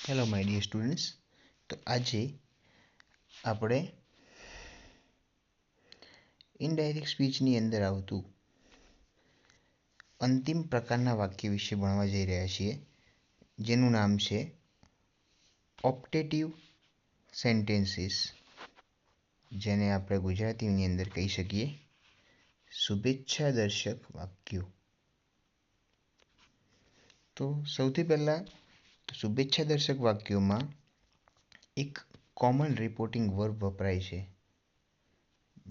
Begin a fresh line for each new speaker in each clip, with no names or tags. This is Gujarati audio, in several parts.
Hello my dear students. તો આજે આપણે ઇનડાયરેક્ટ સ્પીચની અંદર આવતું અંતિમ પ્રકારના વાક્ય વિશે ભણવા જઈ રહ્યા છીએ, જેનું નામ છે ઓપ્ટેટિવ સેન્ટેન્સીસ, જેને આપણે ગુજરાતીની અંદર કહી શકીએ શુભેચ્છા દર્શક વાક્યો. તો સૌથી પહેલાં શુભેચ્છા દર્શક વાક્યોમાં એક કોમન રિપોર્ટિંગ વર્બ વપરાય છે,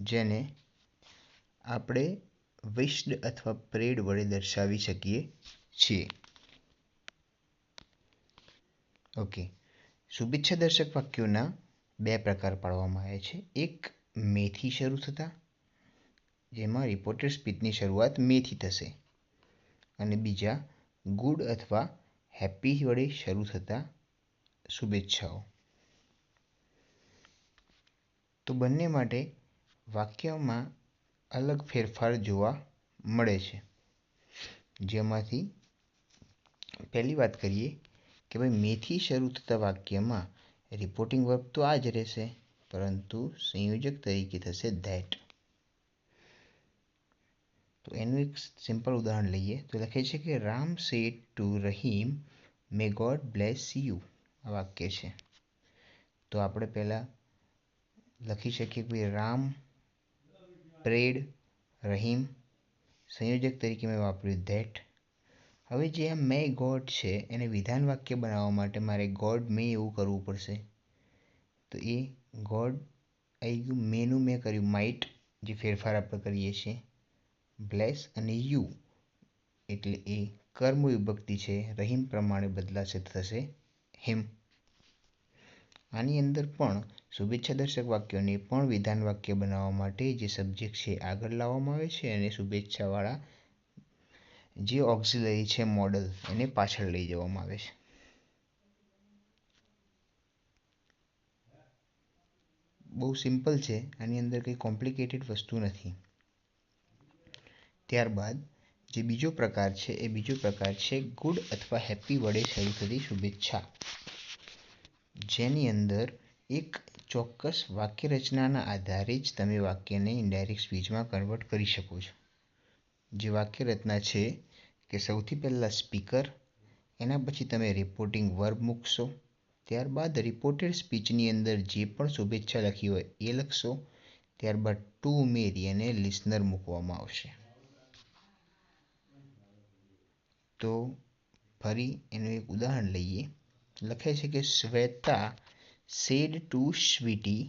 જેને આપણે વિશ્ડ અથવા પ્રેડ વડે દર્શાવી શકીએ છીએ. ઓકે, શુભેચ્છા દર્શક વાક્યોના બે પ્રકાર પાડવામાં આવે છે. એક મેથી શરૂ થતા, જેમાં રિપોર્ટેડ સ્પીચની શરૂઆત મેથી થશે, અને બીજા ગુડ અથવા હેપી વડે શરૂ થતા શુભેચ્છાઓ. તો બંને માટે વાક્યમાં અલગ ફેરફાર જોવા મળે છે, જેમાંથી પહેલી વાત કરીએ કે ભાઈ મેથી શરૂ થતા વાક્યમાં રિપોર્ટિંગ વર્બ તો આ જ રહેશે, પરંતુ સંયોજક તરીકે થશે ધેટ. તો એનું એક સિમ્પલ ઉદાહરણ લઈએ તો લખે છે કે Ram said to Rahim, May God bless you. આ વાક્ય છે. તો આપણે પહેલાં લખી શકીએ કે રામ પ્રેડ રહીમ, સંયોજક તરીકે મેં વાપર્યું ધેટ. હવે જે આ મે ગોડ છે એને વિધાન વાક્ય બનાવવા માટે મારે ગોડ મે એવું કરવું પડશે. તો એ ગોડ આવી ગયું, મેનું મેં કર્યું માઇટ, જે ફેરફાર આપણે કરીએ છીએ. બ્લેસ અને યુ એટલે એ કર્મ વિભક્તિ છે, રહીમ પ્રમાણે બદલાશે, થશે હિમ. આની અંદર પણ શુભેચ્છા દર્શક વાક્યોને પણ વિધાન વાક્ય બનાવવા માટે જે સબ્જેક્ટ છે આગળ લાવવામાં આવે છે, અને શુભેચ્છાવાળા જે ઓક્ઝિલરી છે મોડલ એને પાછળ લઈ જવામાં આવે છે. બહુ સિમ્પલ છે, આની અંદર કંઈ કોમ્પ્લિકેટેડ વસ્તુ નથી. ત્યારબાદ જે બીજો પ્રકાર છે એ બીજો પ્રકાર છે ગુડ અથવા હેપી વડે શરૂ થતી શુભેચ્છા, જેની અંદર એક ચોક્કસ વાક્ય રચનાના આધારે જ તમે વાક્યને ઇનડાયરેક્ટ સ્પીચમાં કન્વર્ટ કરી શકો છો. જે વાક્ય રચના છે કે સૌથી પહેલાં સ્પીકર, એના પછી તમે રિપોર્ટિંગ વર્બ મૂકશો, ત્યારબાદ રિપોર્ટેડ સ્પીચની અંદર જે પણ શુભેચ્છા લખી હોય એ લખશો, ત્યારબાદ ટુ ઉમેરી અને લિસનર મૂકવામાં આવશે. તો ફરી એનું એક ઉદાહરણ લઈએ. લખે છે કે Shweta said to Sweety,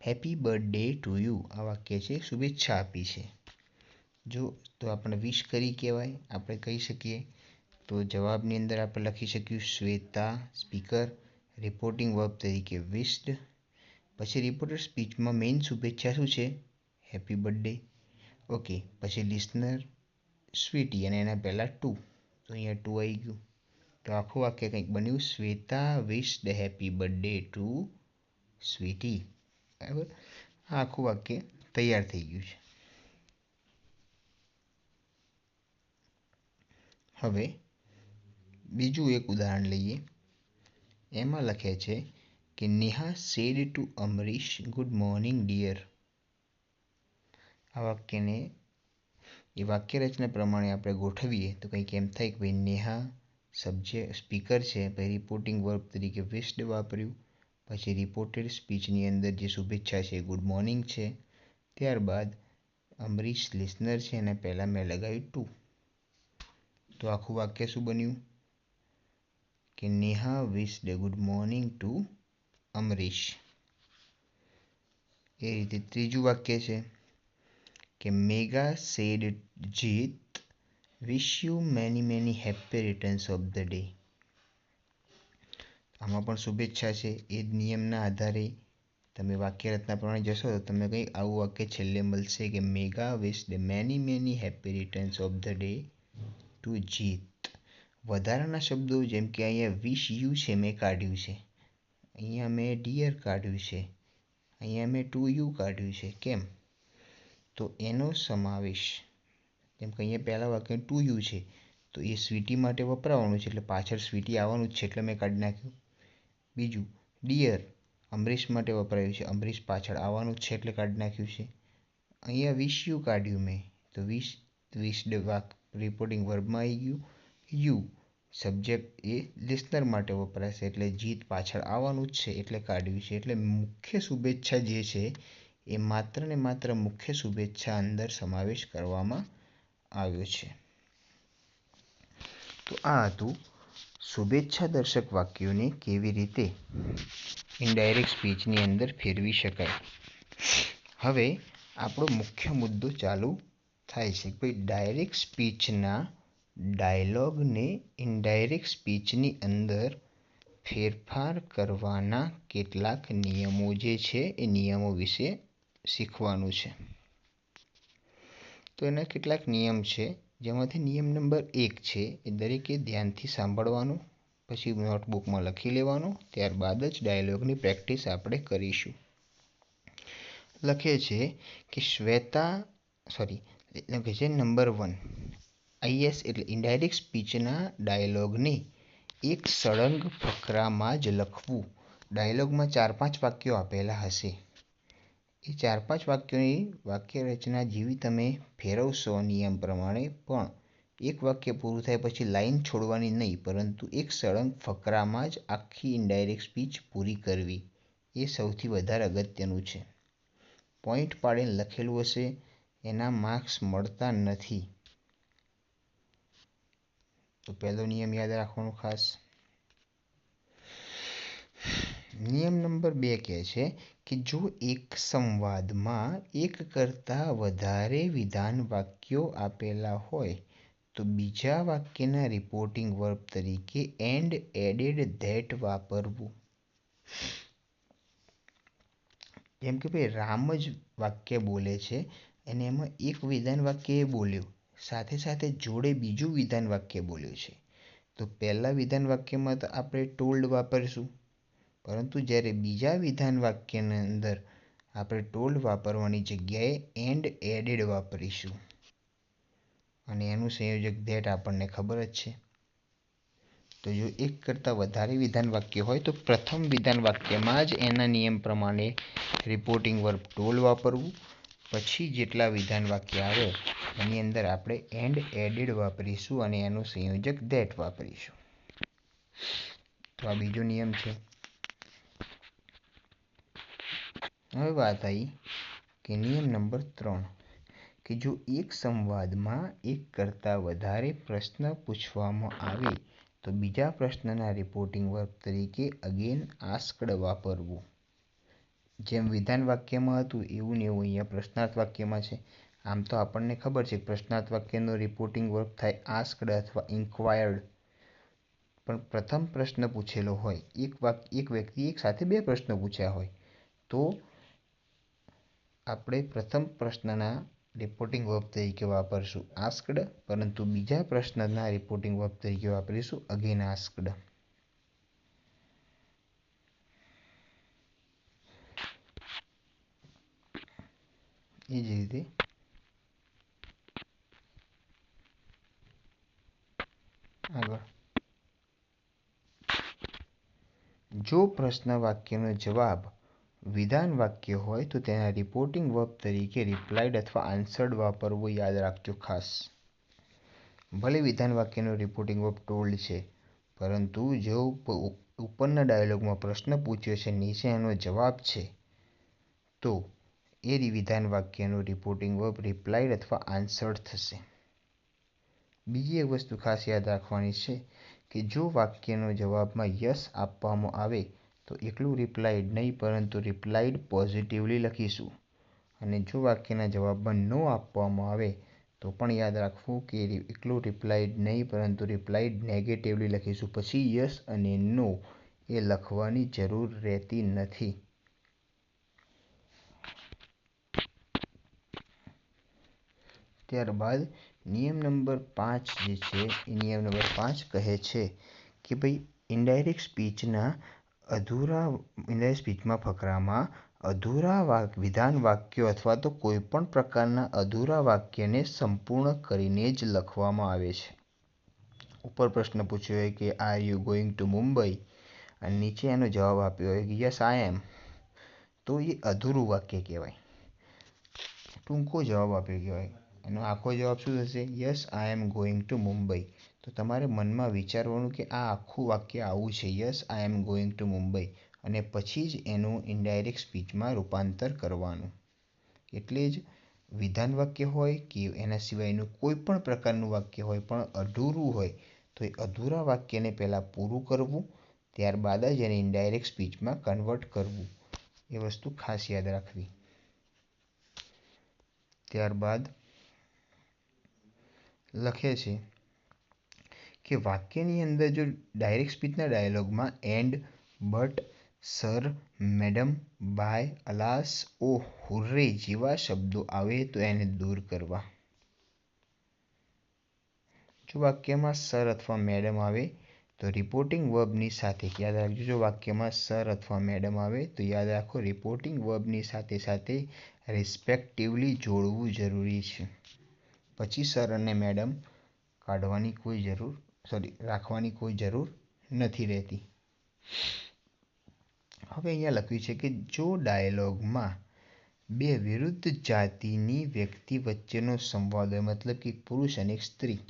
happy birthday to you. આ વાક્ય છે શુભેચ્છા આપી છે. જો તો આપણે વિશ કરી કહેવાય, આપણે કહી શકીએ. તો જવાબની અંદર આપણે લખી શક્યું શ્વેતા સ્પીકર, રિપોર્ટિંગ વર્બ તરીકે વિશ્ડ, પછી રિપોર્ટેડ સ્પીચમાં મેઇન શુભેચ્છા શું છે? Happy birthday. ઓકે, પછી લિસનર સ્વીટી અને એના પહેલાં ટુ, તો અહીંયા ટુ આવી ગયું. તો આખું વાક્ય કંઈક બન્યું, Shweta wished happy birthday to Sweety. બરાબર, આ આખું વાક્ય તૈયાર થઈ ગયું છે. હવે બીજું એક ઉદાહરણ લઈએ. એમાં લખે છે કે Neha said to Amrish, good morning dear. આ વાક્યને એ વાક્ય રચના પ્રમાણે આપણે ગોઠવીએ તો કંઈક એમ થાય કે ભાઈ નેહા સબ્જેક્ટ સ્પીકર છે, ભાઈ રિપોર્ટિંગ વર્બ તરીકે વિશ્ડ વાપર્યું, પછી રિપોર્ટેડ સ્પીચની અંદર જે શુભેચ્છા છે ગુડ મોર્નિંગ છે, ત્યારબાદ અમરીશ લિસનર છે અને પહેલાં મેં લગાવ્યું ટુ. તો આખું વાક્ય શું બન્યું કે Neha wished good morning to Amrish. એ રીતે ત્રીજું વાક્ય છે કે Megha said Jeet, wish you many many happy returns of the day. આમાં પણ શુભેચ્છા છે. એ જ નિયમના આધારે તમે વાક્ય રચના પ્રમાણે જશો તો તમને કંઈક આવું વાક્ય છેલ્લે મળશે કે Megha wished many many happy returns of the day to Jeet. વધારાના શબ્દો જેમ કે અહીંયા વિશ યુ છે મેં કાઢ્યું છે, અહીંયા મેં ડિયર કાઢ્યું છે, અહીંયા મેં ટુ યુ કાઢ્યું છે. કેમ? તો એનો સમાવેશ, જેમ કે અહીંયા પહેલાં વાક્ય ટુ યુ છે તો એ સ્વીટી માટે વપરાવાનું છે, એટલે પાછળ સ્વીટી આવવાનું જ છે, એટલે મેં કાઢી નાખ્યું. બીજું ડિયર અમરીશ માટે વપરાયું છે, અમરીશ પાછળ આવવાનું છે એટલે કાઢી નાખ્યું છે. અહીંયા વિશ યુ કાઢ્યું મેં, તો વિશ્ડ રિપોર્ટિંગ વર્બમાં આવી ગયું. યુ સબ્જેક્ટ એ લિસનર માટે વપરાશે એટલે જીત પાછળ આવવાનું જ છે એટલે કાઢ્યું છે. એટલે મુખ્ય શુભેચ્છા જે છે એ માત્ર ને માત્ર મુખ્ય શુભેચ્છા અંદર સમાવેશ કરવામાં આવ્યો છે. તો આ હતું શુભેચ્છા દર્શક વાક્યોને કેવી રીતે ઇનડાયરેક્ટ સ્પીચની અંદર ફેરવી શકાય. હવે આપણો મુખ્ય મુદ્દો ચાલુ થાય છે. ભાઈ ડાયરેક્ટ સ્પીચના ડાયલોગને ઇનડાયરેક્ટ સ્પીચની અંદર ફેરફાર કરવાના કેટલાક નિયમો જે છે એ નિયમો વિશે શીખવાનું છે. તો એના કેટલાક નિયમ છે, જેમાંથી નિયમ નંબર 1 છે એ દરેકે ધ્યાનથી સાંભળવાનું, પછી નોટબુકમાં લખી લેવાનું, ત્યારબાદ જ ડાયલોગની પ્રેક્ટિસ આપણે કરીશું. લખે છે કે લખે છે નંબર 1, IS એટલે ઇનડાયરેક્ટ સ્પીચના ડાયલોગને એક સળંગ ફકરામાં જ લખવું. ડાયલોગમાં 4-5 વાક્યો આપેલા હશે. એ 4-5 વાક્યોની વાક્ય રચના જેવી તમે ફેરવશો નિયમ પ્રમાણે, પણ એક વાક્ય પૂરું થાય પછી લાઈન છોડવાની નહીં, પરંતુ એક સળંગ ફકરામાં જ આખી ઇનડાયરેક્ટ સ્પીચ પૂરી કરવી એ સૌથી વધારે અગત્યનું છે. પોઈન્ટ પાડીને લખેલું હશે એના માર્ક્સ મળતા નથી. તો પહેલો નિયમ યાદ રાખવાનો ખાસ. નિયમ નંબર 2 કહે છે કે જો એક સંવાદમાં એક કરતાં વધારે વિધાન વાક્યો આપેલા હોય તો બીજા વાક્યના રિપોર્ટિંગ વર્બ તરીકે એન્ડ એડેડ ધેટ વાપરવું. જેમ કે ભાઈ રામ જ વાક્ય બોલે છે અને એમાં એક વિધાન વાક્ય એ બોલ્યું, સાથે સાથે જોડે બીજું વિધાન વાક્ય બોલ્યું છે, તો પહેલા વિધાન વાક્યમાં તો આપણે ટોલ્ડ વાપરીશું, પરંતુ જ્યારે બીજા વિધાન વાક્યની અંદર આપણે ટોલ્ડ વાપરવાની જગ્યાએ એન્ડ એડેડ વાપરીશું. અને એનું સંયોજક ધેટ આપણને ખબર જ છે. તો જો એક કરતાં વધારે વિધાન વાક્ય હોય તો પ્રથમ વિધાન વાક્યમાં જ એના નિયમ પ્રમાણે રિપોર્ટિંગ વર્બ ટોલ્ડ વાપરવું. પછી જેટલા વિધાન વાક્ય આવે એની અંદર આપણે એન્ડ એડેડ વાપરીશું અને એનું સંયોજક ધેટ વાપરીશું. તો આ બીજો નિયમ છે. હવે વાત આવી કે નિયમ નંબર 3 કે જો એક સંવાદમાં એક કરતાં વધારે પ્રશ્ન પૂછવામાં આવે તો બીજા પ્રશ્નના રિપોર્ટિંગ વર્બ તરીકે અગેન આસ્ક્ડ વાપરવું. જેમ વિધાન વાક્યમાં હતું એવું ને એવું અહીંયા પ્રશ્નાર્થ વાક્યમાં છે. આમ તો આપણને ખબર છે પ્રશ્નાર્થ વાક્યનો રિપોર્ટિંગ વર્બ થાય આસ્ક્ડ અથવા ઇન્ક્વાયર્ડ, પણ પ્રથમ પ્રશ્ન પૂછેલો હોય, એક વ્યક્તિ એક સાથે 2 પ્રશ્નો પૂછ્યા હોય, તો આપણે પ્રથમ પ્રશ્નના રિપોર્ટિંગ વર્બ તરીકે વાપરશું આસ્ક્ડ, પરંતુ બીજા પ્રશ્નના રિપોર્ટિંગ વર્બ તરીકે વાપરીશું અગેન આસ્ક્ડ. એ જ રીતે આગળ, જો પ્રશ્ન વાક્યનો જવાબ વિધાન વાક્ય હોય તો તેના રિપોર્ટિંગ વર્બ તરીકે રિપ્લાઇડ અથવા આન્સર્ડ વાપરવું. યાદ રાખજો ખાસ. ભલે વિધાન વાક્યનો રિપોર્ટિંગ વર્બ ટોલ્ડ છે, પરંતુ જો ઉપરના ડાયલોગમાં પ્રશ્ન પૂછ્યો છે, નીચે એનો જવાબ છે, તો એ વિધાન વાક્યનું રિપોર્ટિંગ વર્બ રિપ્લાઇડ અથવા આન્સર્ડ થશે. બીજી એક વસ્તુ ખાસ યાદ રાખવાની છે કે જો વાક્યનો જવાબમાં યસ આપવામાં આવે તો એકલું રિપ્લાઇડ નહીં, પરંતુ રિપ્લાઇડ પોઝિટિવલી લખીશું. અને જો વાક્યના જવાબમાં નો આપવામાં આવે તો પણ યાદ રાખવું કે એકલું રિપ્લાઇડ નહીં, પરંતુ રિપ્લાઇડ નેગેટિવલી લખીશું. પછી યસ અને નો એ લખવાની જરૂર રહેતી નથી. ત્યારબાદ નિયમ નંબર 5 જે છે એ નિયમ નંબર 5 કહે છે કે ભાઈ ઇનડાયરેક્ટ સ્પીચમાં ફકરામાં અધૂરા વિધાન વાક્યો અથવા તો કોઈ પણ પ્રકારના અધૂરા વાક્યને સંપૂર્ણ કરીને જ લખવામાં આવે છે. ઉપર પ્રશ્ન પૂછ્યો હોય કે are you going to Mumbai, અને નીચે એનો જવાબ આપ્યો હોય કે યસ આઈ એમ, તો એ અધૂરું વાક્ય કહેવાય, ટૂંકો જવાબ આપ્યો કહેવાય. એનો આખો જવાબ શું થશે? Yes I am going to Mumbai. તો તમારે મનમાં વિચારવાનું કે આ આખું વાક્ય આવું છે, yes I am going to Mumbai, અને પછી જ એનું ઇનડાયરેક્ટ સ્પીચમાં રૂપાંતર કરવાનું. એટલે જ વિધાન વાક્ય હોય કે એના સિવાયનું કોઈ પણ પ્રકારનું વાક્ય હોય પણ અધૂરું હોય તો એ અધૂરા વાક્યને પહેલાં પૂરું કરવું, ત્યારબાદ જ એને ઇનડાયરેક્ટ સ્પીચમાં કન્વર્ટ કરવું. એ વસ્તુ ખાસ યાદ રાખવી. ત્યારબાદ લખે છે કે વાક્યની અંદર જો ડાયરેક્ટ સ્પીચના ડાયલોગમાં and, but, sir, madam, bye, alas, O, hurray જેવા શબ્દો આવે તો એને દૂર કરવા. જો વાક્યમાં સર અથવા મેડમ આવે તો રિપોર્ટિંગ વર્બની સાથે યાદ રાખજો. જો વાક્યમાં સર અથવા મેડમ આવે તો યાદ રાખો રિપોર્ટિંગ વર્બની સાથે સાથે રિસ્પેક્ટિવલી જોડવું જરૂરી છે. પછી સર અને મેડમ રાખવાની કોઈ જરૂર નથી રહેતી. હવે અહીંયા લખ્યું છે કે જો ડાયલોગમાં બે વિરુદ્ધ જાતિની વ્યક્તિ વચ્ચેનો સંવાદ હોય, મતલબ કે પુરુષ અને સ્ત્રી,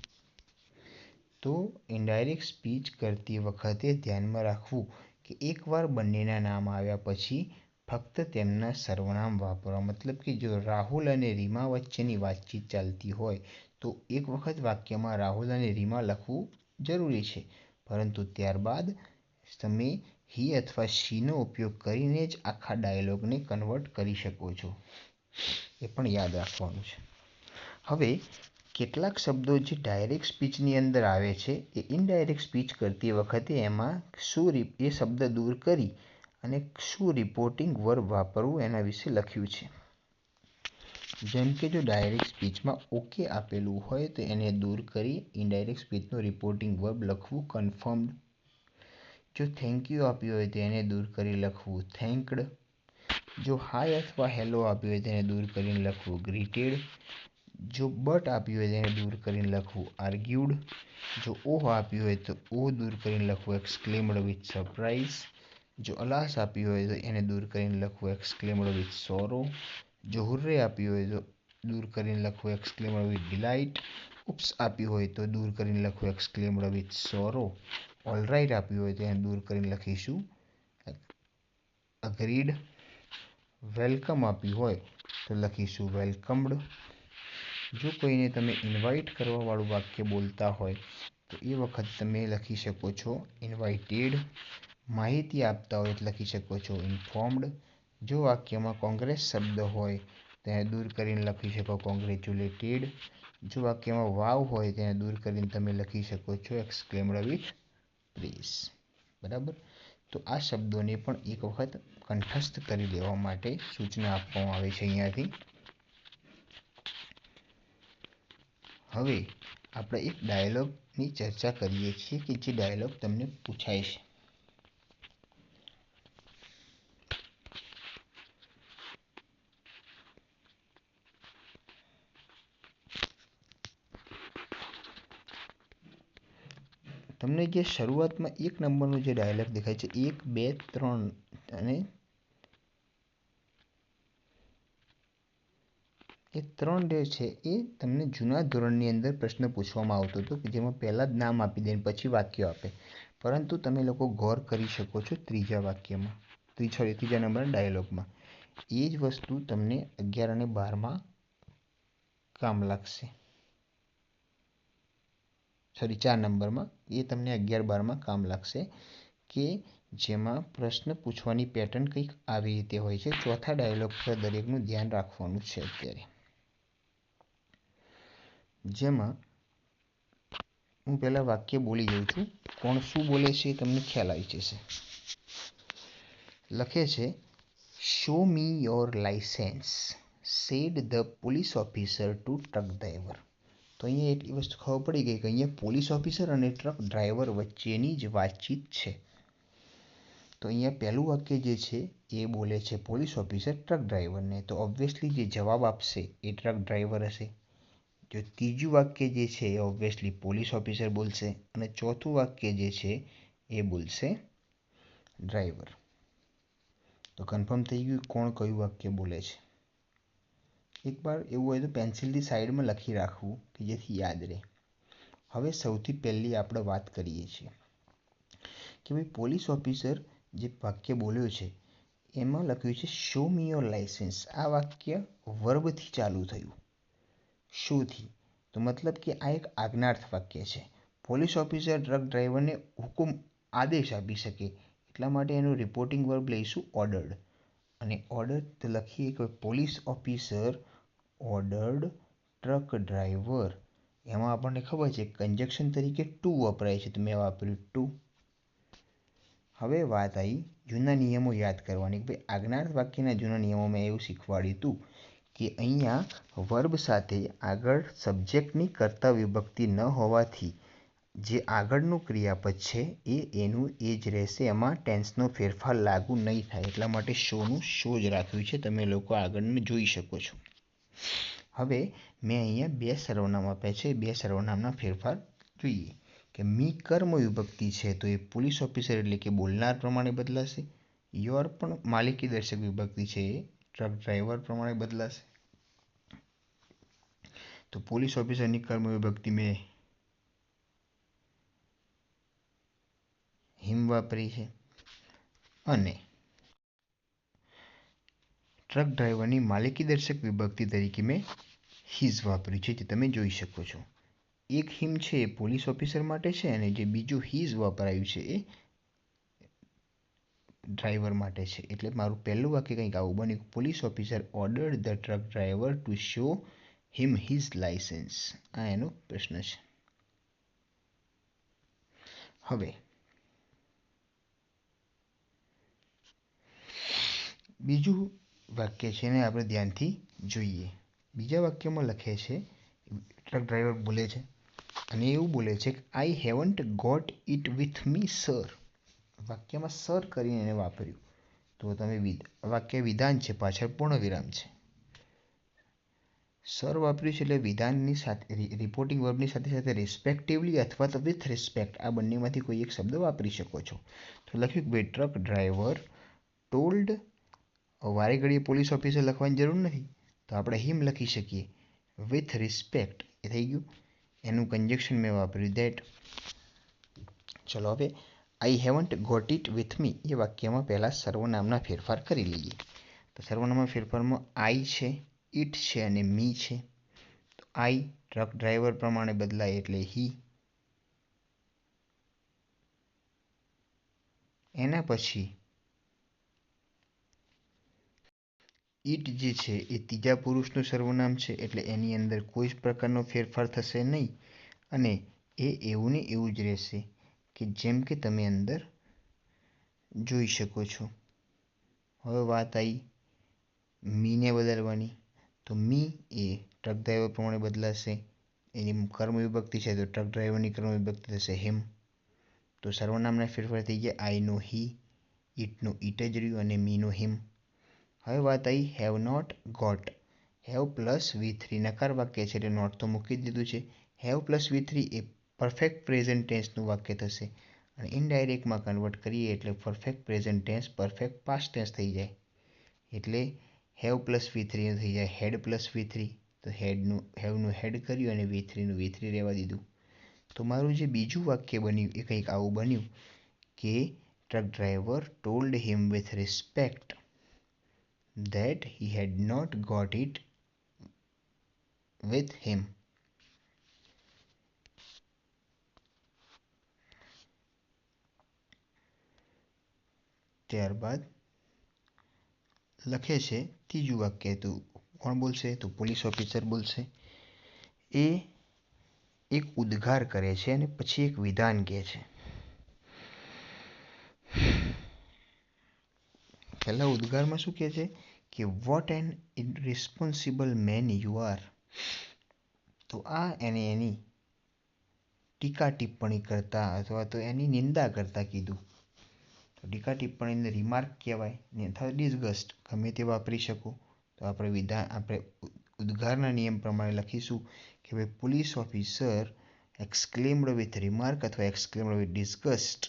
તો ઇનડાયરેક્ટ સ્પીચ કરતી વખતે ધ્યાનમાં રાખવું કે એકવાર બંનેના નામ આવ્યા પછી ફક્ત તેમના સર્વનામ વાપરવા. મતલબ કે જો રાહુલ અને રીમા વચ્ચેની વાતચીત ચાલતી હોય તો એક વખત વાક્યમાં રાહુલ અને રીમા લખવું જરૂરી છે, પરંતુ ત્યારબાદ તમે હી અથવા શીનો ઉપયોગ કરીને જ આખા ડાયલોગને કન્વર્ટ કરી શકો છો. એ પણ યાદ રાખવાનું છે. હવે કેટલાક શબ્દો જે ડાયરેક્ટ સ્પીચની અંદર આવે છે એ ઇનડાયરેક્ટ સ્પીચ કરતી વખતે એમાં એ શબ્દ દૂર કરી અને શું રિપોર્ટિંગ વર્બ વાપરવું એના વિશે લખ્યું છે. જેમ કે જો ડાયરેક્ટ સ્પીચમાં ઓકે આપેલું હોય તો એને દૂર કરી ઇનડાયરેક્ટ સ્પીચનું રિપોર્ટિંગ વર્બ લખવું કન્ફર્મ્ડ. જો થેન્ક યુ આપ્યું હોય તો એને દૂર કરી લખવું થેન્ક્ડ. જો હાય અથવા હેલો આપ્યું હોય તેને દૂર કરીને લખવું ગ્રીટેડ. જો બટ આપ્યું હોય તેને દૂર કરીને લખવું આર્ગ્યુડ. જો ઓહ આપ્યું હોય તો ઓ દૂર કરીને લખવું એક્સક્લેમ્ડ વિથ સરપ્રાઇઝ. જો અલાસ આપ્યું હોય તો એને દૂર કરીને લખવું એક્સક્લેમ્ડ વિથ સોરો. જો હુર્રે આપ્યું હોય તો દૂર કરીને લખવું એક્સક્લેમ્ડ વિથ ડિલાઇટ. ઉપ્સ આપ્યું હોય તો દૂર કરીને લખવું એક્સક્લેમ્ડ વિથ સોરો. ઓલરાઇટ આપ્યું હોય તો એને દૂર કરીને લખીશું અગ્રીડ. વેલકમ આપ્યું હોય તો લખીશું વેલકમ્ડ. જો કોઈને તમે ઇન્વાઇટ કરવાવાળું વાક્ય બોલતા હોય તો એ વખત તમે લખી શકો છો ઇન્વાઇટેડ. માહિતી આપતા હોય તો લખી શકો છો ઇન્ફોર્મ્ડ. જો વાક્યમાં કોંગ્રેસ શબ્દ હોય તેને દૂર કરીને લખી શકો કોંગ્રેચ્યુલેટેડ. જો વાક્યમાં વાવ હોય તેને દૂર કરીને તમે લખી શકો છો એક્સક્લેમ્ડ વિથ પ્રેઝ. બરાબર. તો આ શબ્દોને પણ એક વખત કંઠસ્થ કરી લેવા માટે સૂચના આપવામાં આવે છે અહીંયાથી. હવે આપણે એક ડાયલોગની ચર્ચા કરીએ છીએ કે જે ડાયલોગ તમને પૂછાય છે. તમને જે શરૂઆતમાં 1 નંબરનો જે ડાયલોગ દેખાય છે 1, 2, 3 અને એ 3 જે છે એ તમને જૂના ધોરણની અંદર પ્રશ્ન પૂછવામાં આવતો હતો કે જેમાં પહેલાં જ નામ આપી દે પછી વાક્ય આપે. પરંતુ તમે લોકો ગૌર કરી શકો છો ત્રીજા નંબરના ડાયલોગમાં એ જ વસ્તુ તમને 11 અને 12માં કામ લાગશે. 4 નંબરમાં એ તમને 11, 12માં કામ લાગશે કે જેમાં પ્રશ્ન પૂછવાની પેટર્ન કંઈક આવી રીતે હોય છે. ચોથા ડાયલોગ પર દરેકનું ધ્યાન રાખવાનું છે. અત્યારે જેમાં હું પહેલાં વાક્ય બોલી જાઉં છું, કોણ શું બોલે છે એ તમને ખ્યાલ આવી જશે. લખે છે show me your licence said the police officer to truck driver. તો અહીંયા એટલી વસ્તુ ખબર પડી ગઈ કે અહીંયા પોલીસ ઓફિસર અને ટ્રક ડ્રાઈવર વચ્ચેની જ વાતચીત છે. તો અહીંયા પહેલું વાક્ય જે છે એ બોલે છે પોલીસ ઓફિસર ટ્રક ડ્રાઈવરને, તો ઓબ્વિયસલી જે જવાબ આપશે એ ટ્રક ડ્રાઈવર હશે. જો ત્રીજું વાક્ય જે છે એ ઓબ્વિયસલી પોલીસ ઓફિસર બોલશે અને ચોથું વાક્ય જે છે એ બોલશે ડ્રાઈવર. તો કન્ફર્મ થઈ ગયું કોણ કયું વાક્ય બોલે છે. એકવાર એવું હોય તો પેન્સિલથી સાઈડમાં લખી રાખવું કે જેથી યાદ રહે. હવે સૌથી પહેલી આપણે વાત કરીએ છીએ કે ભાઈ પોલીસ ઓફિસર જે વાક્ય બોલ્યો છે એમાં લખ્યું છે શો મી યોર લાઇસન્સ. આ વાક્ય વર્બથી ચાલુ થયું, શોથી. તો મતલબ કે આ એક આજ્ઞાર્થ વાક્ય છે. પોલીસ ઓફિસર ટ્રક ડ્રાઈવરને આદેશ આપી શકે, એટલા માટે એનું રિપોર્ટિંગ વર્બ લઈશું ઓર્ડર્ડ. અને ઓર્ડર તો લખીએ કે police officer ordered truck driver. એમાં આપણને ખબર છે કન્જક્શન તરીકે ટુ વપરાય છે, તો મેં વાપર્યું ટુ. હવે વાત આવી જૂના નિયમો યાદ કરવાની. ભાઈ આજ્ઞાર્થ વાક્યના જૂના નિયમો મેં એવું શીખવાડ્યું હતું કે અહીંયા વર્બ સાથે આગળ સબ્જેક્ટની કર્તા વિભક્તિ ન હોવાથી જે આગળનું ક્રિયાપદ છે એનું એ જ રહેશે, એમાં ટેન્સનો ફેરફાર લાગુ નહીં થાય. એટલા માટે શોનું શો જ રાખ્યું છે, તમે લોકો આગળનું જોઈ શકો છો. હવે મેં અહીંયા બે સર્વનામ આપ્યા છે, બે સર્વનામના ફેરફાર જોઈએ. કે મી કર્મ વિભક્તિ છે તો એ પોલીસ ઓફિસર એટલે કે બોલનાર પ્રમાણે બદલાશે. યોર પણ માલિકી દર્શક વિભક્તિ છે એ ટ્રક ડ્રાઈવર પ્રમાણે બદલાશે. તો પોલીસ ઓફિસરની કર્મ વિભક્તિ મેં હિમ વાપરી છે અને ટ્રક ડ્રાઈવરની માલિકી દર્શક વિભક્તિ તરીકે મેં હિઝ વાપર્યું છે, જે તમે જોઈ શકો છો. એક હિમ છે એ પોલીસ ઓફિસર માટે છે અને જે બીજું હિઝ વપરાયું છે એ ડ્રાઈવર માટે છે. એટલે મારું પહેલું વાક્ય કંઈક આવું બન્યું, police officer ordered the truck driver to show him his licence. આ એનો પ્રશ્ન છે. હવે બીજું વાક્ય છે એને આપણે ધ્યાનથી જોઈએ. બીજા વાક્યમાં લખે છે ટ્રક ડ્રાઈવર બોલે છે અને એવું બોલે છે કે I haven't got it with me sir. વાક્યમાં સર કરીને એને વાપર્યું. તો તમે વાક્ય વિધાન છે, પાછળ પૂર્ણ વિરામ છે. સર વાપર્યું છે એટલે વિધાનની સાથે રિપોર્ટિંગ વર્બની સાથે સાથે રિસ્પેક્ટિવલી અથવા તો વિથ રિસ્પેક્ટ આ બંનેમાંથી કોઈ એક શબ્દ વાપરી શકો છો. તો લખ્યું કે ટ્રક ડ્રાઈવર ટોલ્ડ, વારે ઘડીએ પોલીસ ઓફિસર લખવાની જરૂર નથી, તો આપણે હિમ લખી શકીએ. વિથ રિસ્પેક્ટ એ થઈ ગયું, એનું કન્જક્શન મેં વાપર્યું ધેટ. ચલો હવે I haven't got it with me એ વાક્યમાં પહેલાં સર્વનામના ફેરફાર કરી લઈએ. તો સર્વનામના ફેરફારમાં આઈ છે, ઇટ છે અને મી છે. તો આઈ ટ્રક ડ્રાઈવર પ્રમાણે બદલાય એટલે હી. એના પછી ઇટ જે છે એ ત્રીજા પુરુષનું સર્વનામ છે એટલે એની અંદર કોઈ જ પ્રકારનો ફેરફાર થશે નહીં અને એ એવું ને એવું જ રહેશે કે જેમ કે તમે અંદર જોઈ શકો છો. હવે વાત આવી મીને બદલવાની. તો મી એ ટ્રક ડ્રાઈવર પ્રમાણે બદલાશે. એની કર્મ વિભક્તિ છે તો ટ્રક ડ્રાઈવરની કર્મ વિભક્તિ થશે હિમ. તો સર્વનામના ફેરફાર થઈ ગયા, આઈનો હી, ઇટનું ઇટ જ રહ્યું અને મીનો હિમ. હવે વાત આવી have not got. Have plus V3 નકાર વાક્ય છે એટલે નોટ તો મૂકી જ દીધું છે. હેવ પ્લસ V3 એ પરફેક્ટ પ્રેઝન્ટ ટેન્સનું વાક્ય થશે અને ઇનડાયરેક્ટમાં કન્વર્ટ કરીએ એટલે perfect present tense perfect past tense થઈ જાય. એટલે હેવ પ્લસ V3 થઈ જાય હેડ પ્લસ V3. તો હેવનું હેડ કર્યું અને V3નું V3 રહેવા દીધું. તો મારું જે બીજું વાક્ય બન્યું એ કંઈક આવું બન્યું કે truck driver told him with respect that he had not got it with him. ત્યારબાદ લખે છે ત્રીજું વાક્ય. તો કોણ બોલશે? તો પોલીસ ઓફિસર બોલશે. એ એક ઉદ્ગાર કરે છે અને પછી એક વિધાન કહે છે. પહેલા ઉદ્ગારમાં શું કહે છે કે what an irresponsible man you are. તો આ એની ટીકા ટિપ્પણી કરતા અથવા તો એની નિંદા કરતા કીધું. તો ટીકા ટિપ્પણીને રિમાર્ક કહેવાય ને અથવા ડિસગસ્ટ ગમે તે વાપરી શકો. તો આપણે ઉદ્ગારના નિયમ પ્રમાણે લખીશું કે ભાઈ police officer exclaimed with remark અથવા એક્સક્લેમ્ડ વિથ ડિસગસ્ટ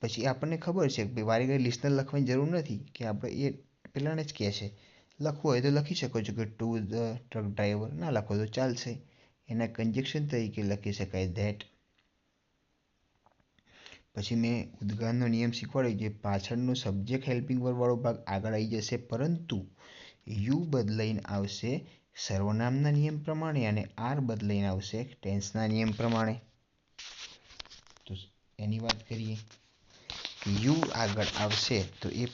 પછી આપણને ખબર છે કે વારે ઘડી લિસનર લખવાની જરૂર નથી કે આપણે એ પેલાને જ કહે છે. લખવું હોય તો લખી શકો છો કે ટુ ધ ટ્રક ડ્રાઈવર, ના લખો તો ચાલશે. એના કન્જેક્શન તરીકે લખી શકાય ધેટ. પછી મેં ઉદ્ગારનો નિયમ શીખવાડ્યો જે પાછળનો સબ્જેક્ટ હેલ્પિંગ વર્બવાળો ભાગ આગળ આવી જશે, પરંતુ યુ બદલાઈને આવશે સર્વનામના નિયમ પ્રમાણે અને આર બદલાઈને આવશે ટેન્સના નિયમ પ્રમાણે. તો એની વાત કરીએ કે યુ આગળ આવશે તો એ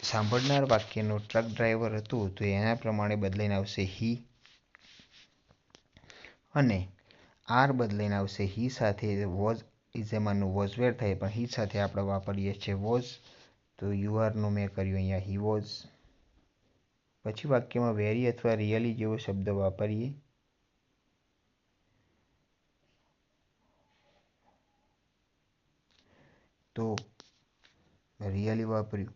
સાંભળનાર વાક્યનો ટ્રક ડ્રાઈવર હતો તો એના પ્રમાણે બદલાઈને આવશે હી, અને આર બદલાઈને આવશે હી સાથે વોઝ ઇઝેમાંનું વોઝ વેર થાય, પણ હી સાથે આપણે વાપરીએ છીએ વોઝ, તો યુ આરનું મેં કર્યું અહીંયા હી વોઝ. પછી વાક્યમાં વેરી અથવા રિયલી જેવો શબ્દ વાપરીએ. તો રિયલી વાપર્યું.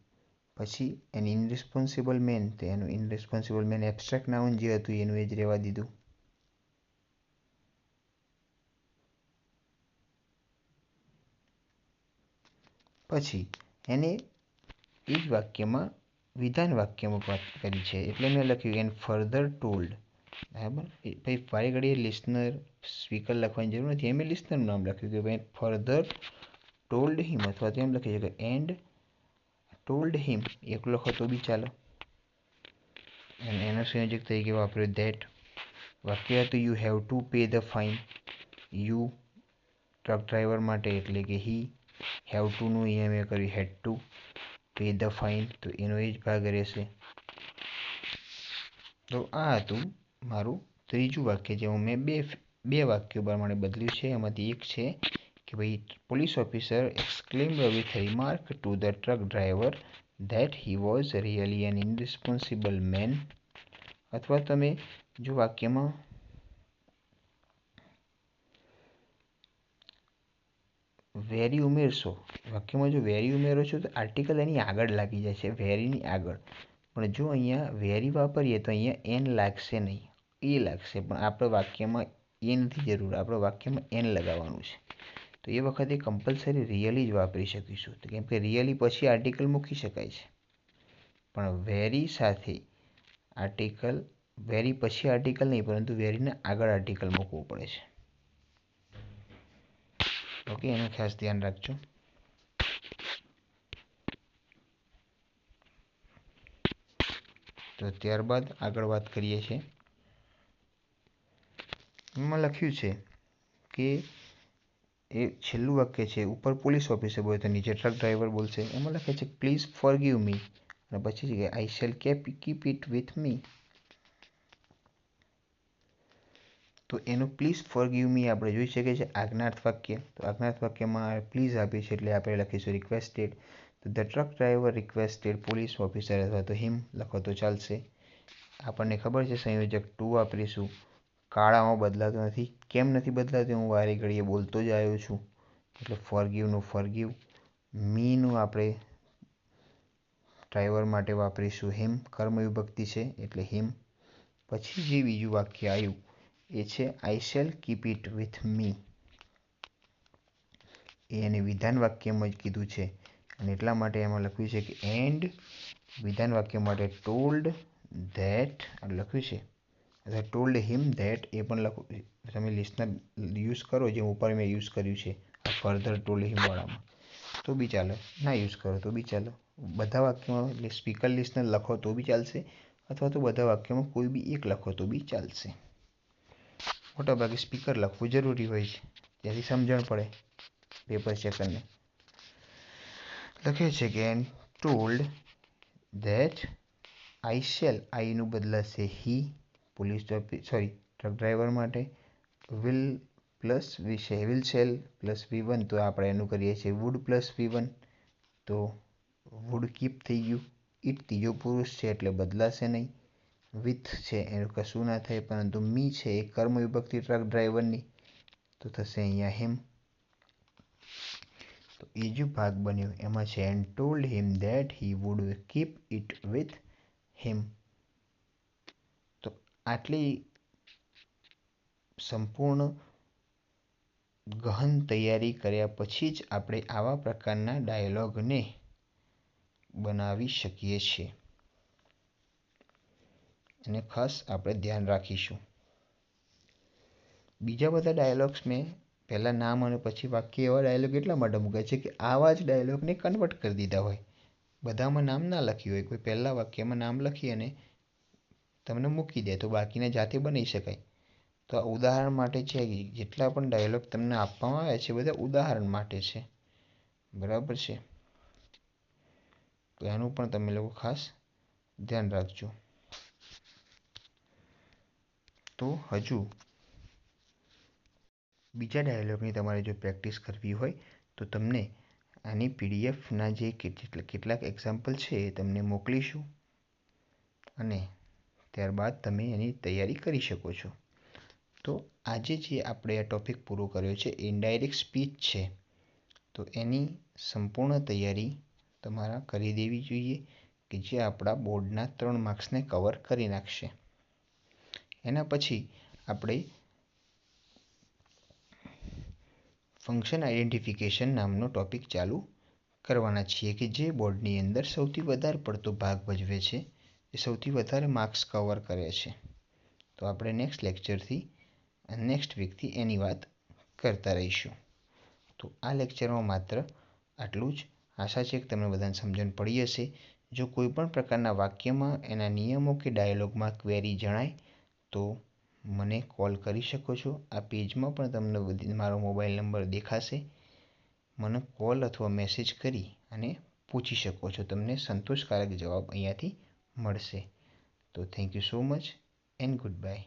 પછી એન ઇનરિસ્પોન્સિબલ મેન, તો એનું ઇનરિસ્પોન્સિબલ મેન એબ્સ્ટ્રેક્ટ નાઉન જે હતું એનું એ જ રહેવા દીધું. પછી એને એ જ વાક્યમાં વિધાન વાક્યમાં વાત કરી છે એટલે મેં લખ્યું એન ફર્ધર ટોલ્ડ. બરાબર, ભાઈ વારે ઘડીએ લિસનર સ્પીકર લખવાની જરૂર નથી. એમ લિસનરનું નામ લખ્યું કે ભાઈ ફર્ધર ટોલ્ડ હિમ, અથવા તો એમ લખી શકે એન્ડ ટોલ્ડ હિમ, એકલો લખો તો બી ચાલો. અને એના સંયોજક તરીકે વાપર્યું ધેટ. વાક્ય હતું you have to pay the fine. You truck driver માટે એટલે કે હી, હેવ ટુનું અહીંયા મેં કર્યું હેડ ટુ, પે ધ ફાઇન તો એનો એ જ ભાગ રહેશે. તો આ હતું મારું ત્રીજું વાક્ય જે મેં બે વાક્યો પ્રમાણે બદલ્યું છે. એમાંથી એક છે કે ભાઈ police officer exclaimed with remark to the truck driver that he was really an irresponsible man. અથવા તમે જો વાક્યમાં વેરી ઉમેરશો, વાક્યમાં જો વેરી ઉમેરો છો તો આર્ટિકલ એની આગળ લાગી જાય છે, વેરીની આગળ. પણ જો અહીંયા વેરી વાપરીએ તો અહીંયા એન લાગશે નહીં, એ લાગશે. પણ આપણે વાક્યમાં એ નથી જરૂર, આપણે વાક્યમાં એન લગાવવાનું છે. તો એ વખતે કમ્પલસરી રિયલી જ વાપરી શકીશું, તો કેમ કે રિયલી પછી આર્ટિકલ મૂકી શકાય છે, પણ વેરી સાથે આર્ટિકલ, વેરી પછી આર્ટિકલ નહીં પરંતુ વેરીને આગળ આર્ટિકલ મૂકવું પડે છે. ઓકે, એનું ખાસ ધ્યાન રાખજો. તો ત્યારબાદ આગળ વાત કરીએ છીએ. એમાં લખ્યું છે કે એ છેલ્લું વાક્ય છે, ઉપર પોલીસ ઓફિસર બોલે તો નીચે ટ્રક ડ્રાઈવર બોલશે. એમાં લખે છે પ્લીઝ ફોરગીવ મી, અને પછી છે I shall keep it with મી. તો એનું પ્લીઝ ફોરગીવ મી આપણે જોઈ શકીએ છીએ આજ્ઞાર્થ વાક્ય. તો આજ્ઞાર્થ વાક્યમાં પ્લીઝ આપી છે એટલે આપણે લખીશું રિક્વેસ્ટેડ. તો the truck driver requested police officer, અથવા તો હિમ લખો તો ચાલશે. આપણને ખબર છે સંયોજક ટુ વાપરીશું. કાળામાં બદલાતો નથી. કેમ નથી બદલાતો? હું વારે ઘડીએ બોલતો જ આવ્યો છું. એટલે ફોરગીવનું ફોરગીવ. મીનું આપણે ડ્રાઈવર માટે વાપરીશું હિમ, કર્મ વિભક્તિ છે એટલે હિમ. પછી જે બીજું વાક્ય આવ્યું એ છે I shall keep it with me. એ એને વિધાન વાક્યમાં જ કીધું છે, અને એટલા માટે એમાં લખ્યું છે કે એન્ડ વિધાન વાક્ય માટે ટોલ્ડ ધેટ લખ્યું છે, અથવા ટોલ્ડ હિમ ધેટ એ પણ લખવું. તમે લિસ્ટનર યુઝ કરો જે ઉપર મેં યુઝ કર્યું છે આ ફર્ધર ટોલ્ડ હિમવાળામાં તો બી ચાલે, ના યુઝ કરો તો બી ચાલો. બધા વાક્યમાં સ્પીકર લિસ્ટનર લખો તો બી ચાલશે, અથવા તો બધા વાક્યમાં કોઈ બી એક લખો તો બી ચાલશે. મોટાભાગે સ્પીકર લખવું જરૂરી હોય છે, ત્યાંથી સમજણ પડે પેપર ચેકરને. લખે છે કે and told that I shall, આઈનું બદલાશે હી પોલીસ ટ્રક ડ્રાઈવર માટે. Will plus will shall plus V1, તો આપણે એનું કરીએ છીએ વુડ પ્લસ V1, તો વુડ કીપ થઈ ગયું. ઇટ ત્રીજો પુરુષ છે એટલે બદલાશે નહીં. વિથ છે એનું કશું ના થાય, પરંતુ મી છે એ કર્મ વિભક્તિ ટ્રક ડ્રાઈવરની, તો થશે અહીંયા હિમ. તો એ જ ભાગ બન્યો એમાં છે and told him that he would keep it with him. તો આટલી સંપૂર્ણ ગહન તૈયારી કર્યા પછી જ આપણે આવા પ્રકારના ડાયલોગને બનાવી શકીએ છીએ અને ખાસ આપણે ધ્યાન રાખીશું. બીજા બધા ડાયલોગ્સ મેં પહેલાં નામ અને પછી વાક્ય એવા ડાયલોગ એટલા માટે મૂક્યા છે કે આવા જ ડાયલોગને કન્વર્ટ કરી દીધા હોય. બધામાં નામ ના લખ્યું હોય, કોઈ પહેલા વાક્યમાં નામ લખી અને તમને મૂકી દે તો બાકીને જાતે બનાવી શકાય. તો આ ઉદાહરણ માટે છે. જેટલા પણ ડાયલોગ તમને આપવામાં આવે છે બધા ઉદાહરણ માટે છે. બરાબર છે? તો એનું પણ તમે લોકો ખાસ ધ્યાન રાખજો. તો હજુ બીજા ડાયલોગની તમારે જો પ્રેક્ટિસ કરવી હોય તો તમને આની પીડીએફના જે કેટલાક એક્ઝામ્પલ છે એ તમને મોકલીશું અને ત્યારબાદ તમે એની તૈયારી કરી શકો છો. તો આજે જે આપણે આ ટૉપિક પૂરો કર્યો છે ઇનડાયરેક્ટ સ્પીચ છે, તો એની સંપૂર્ણ તૈયારી તમારા કરી દેવી જોઈએ કે જે આપણા બોર્ડના 3 માર્ક્સને કવર કરી નાખશે. એના પછી આપણે ફંક્શન આઈડેન્ટિફિકેશન નામનો ટૉપિક ચાલુ કરવાના છીએ કે જે બોર્ડની અંદર સૌથી વધારે પડતો ભાગ ભજવે છે, એ સૌથી વધારે માર્ક્સ કવર કરે છે. તો આપણે નેક્સ્ટ લેક્ચરથી નેક્સ્ટ વીકથી એની વાત કરતા રહીશું. તો આ લેક્ચરમાં માત્ર આટલું જ. આશા છે કે તમને બધાને સમજણ પડી હશે. જો કોઈ પણ પ્રકારના વાક્યમાં એના નિયમો કે ડાયલોગમાં ક્વેરી જણાય તો મને કોલ કરી શકો છો. આ પેજમાં પણ તમને મારો મોબાઈલ નંબર દેખાશે. મને કોલ અથવા મેસેજ કરી અને પૂછી શકો છો. તમને સંતોષકારક જવાબ અહીંયાથી મળશે. તો thank you so much and good bye.